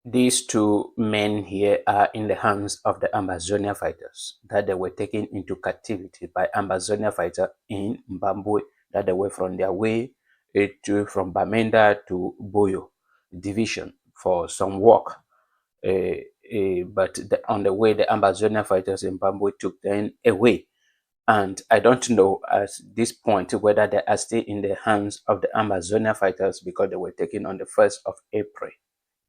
These two men here are in the hands of the Ambazonian fighters that they were taken into captivity by Ambazonian fighters in Bambui, that they were from their way from Bamenda to Boyo division for some work. But on the way, the Ambazonian fighters in Bambui took them away. And I don't know at this point whether they are still in the hands of the Ambazonian fighters because they were taken on the 1st of April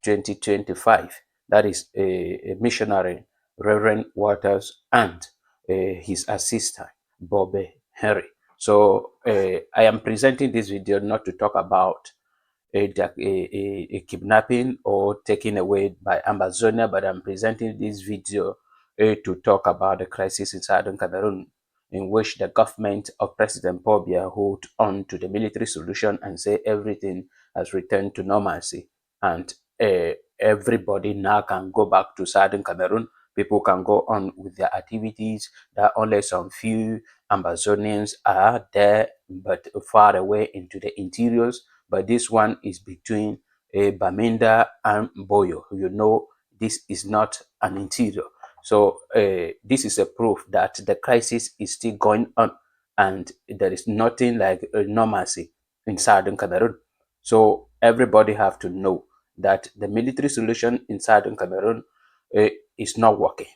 2025. That is a missionary, Reverend Waters, and his assistant, Bobby Henry. So I am presenting this video not to talk about a kidnapping or taken away by Ambazonia, but I'm presenting this video to talk about the crisis in southern Cameroon, in which the government of President Paul Biya hold on to the military solution and say everything has returned to normalcy, and everybody now can go back to southern Cameroon. People can go on with their activities. That only some few Ambazonians are there, but far away into the interiors. But this one is between Bamenda and Boyo. You know, this is not an interior. So this is a proof that the crisis is still going on and there is nothing like normalcy in southern Cameroon. So everybody have to know that the military solution in southern Cameroon is not working.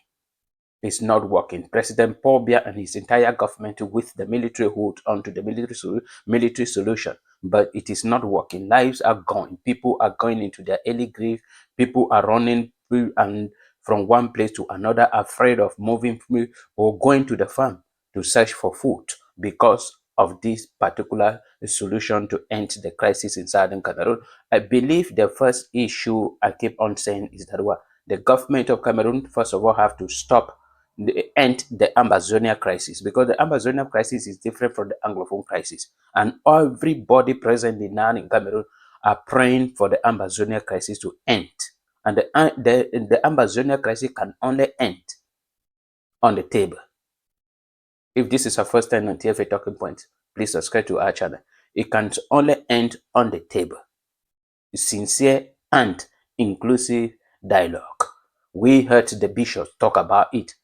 It's not working. President Paul Biya and his entire government with the military hold onto the military solution, but it is not working. Lives are going. People are going into their early grave. People are running and from one place to another, afraid of moving or going to the farm to search for food because of this particular solution to end the crisis in southern Cameroon. I believe the first issue I keep on saying is that the government of Cameroon, first of all, have to stop end the Ambazonian crisis, because the Ambazonian crisis is different from the Anglophone crisis. And everybody presently now in Cameroon are praying for the Ambazonian crisis to end. And the Ambazonian crisis can only end on the table. If this is our first time on TFA Talking Point, please subscribe to our channel. It can only end on the table. Sincere and inclusive dialogue. We heard the bishops talk about it.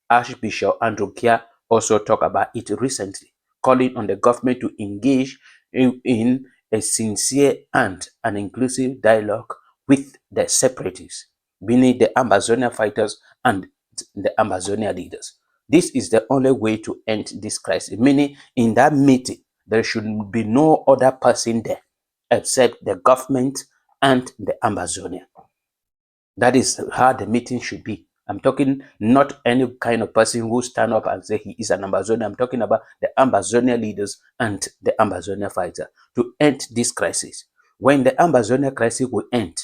Archbishop Andrew Kia also talked about it recently, calling on the government to engage in a sincere and an inclusive dialogue with the separatists, meaning the Ambazonian fighters and the Ambazonian leaders. This is the only way to end this crisis, meaning in that meeting, there should be no other person there except the government and the Ambazonian. That is how the meeting should be. I'm talking not any kind of person who stand up and say he is an Ambazonian. I'm talking about the Ambazonian leaders and the Ambazonian fighter to end this crisis. When the Ambazonian crisis will end,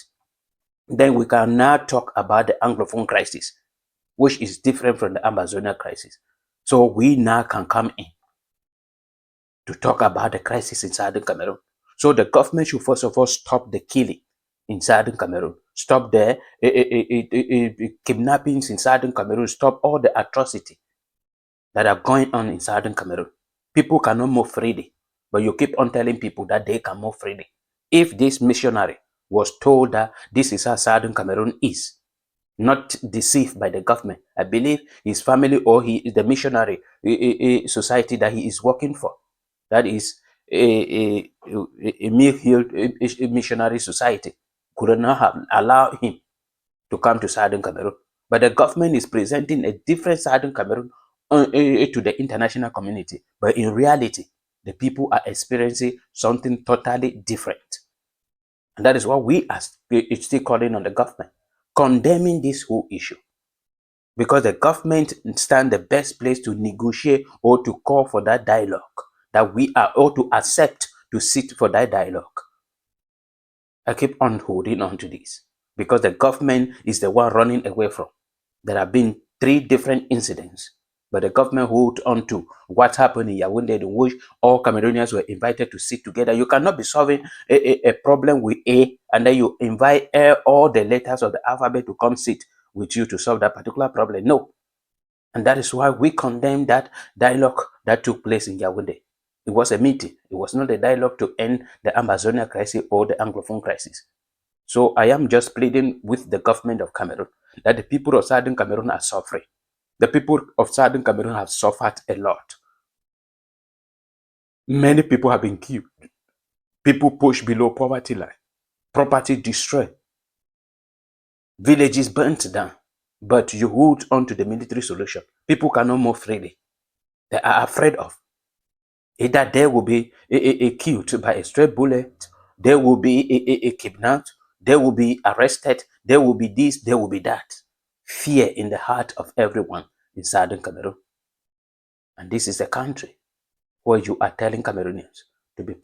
then we can now talk about the Anglophone crisis, which is different from the Ambazonian crisis. So we now can come in to talk about the crisis in southern Cameroon. So the government should first of all stop the killing in southern Cameroon, stop the kidnappings in southern Cameroon, stop all the atrocity that are going on in southern Cameroon. People cannot move freely, but you keep on telling people that they can move freely. If this missionary was told that this is how southern Cameroon is, not deceived by the government, I believe his family or the missionary society that he is working for, that is a Mill-Hill missionary society, could not have allowed him to come to southern Cameroon. But the government is presenting a different southern Cameroon to the international community. But in reality, the people are experiencing something totally different. And that is what we are still calling on the government, condemning this whole issue. Because the government stand the best place to negotiate or to call for that dialogue that we are, or to accept to sit for that dialogue. I keep on holding on to this because the government is the one running away from. There have been 3 different incidents, but the government hold on to what happened in Yaoundé, in which all Cameroonians were invited to sit together. You cannot be solving a problem with A and then you invite all the letters of the alphabet to come sit with you to solve that particular problem. No. And that is why we condemn that dialogue that took place in Yaoundé. It was a meeting. It was not a dialogue to end the Ambazonian crisis or the Anglophone crisis. So I am just pleading with the government of Cameroon that the people of Southern Cameroon are suffering. The people of Southern Cameroon have suffered a lot. Many people have been killed. People pushed below poverty line. Property destroyed. Villages burnt down. But you hold on to the military solution. People cannot move freely. They are afraid of. Either they will be killed by a stray bullet, they will be kidnapped, they will be arrested, they will be this, they will be that. Fear in the heart of everyone in Southern Cameroon. And this is a country where you are telling Cameroonians to be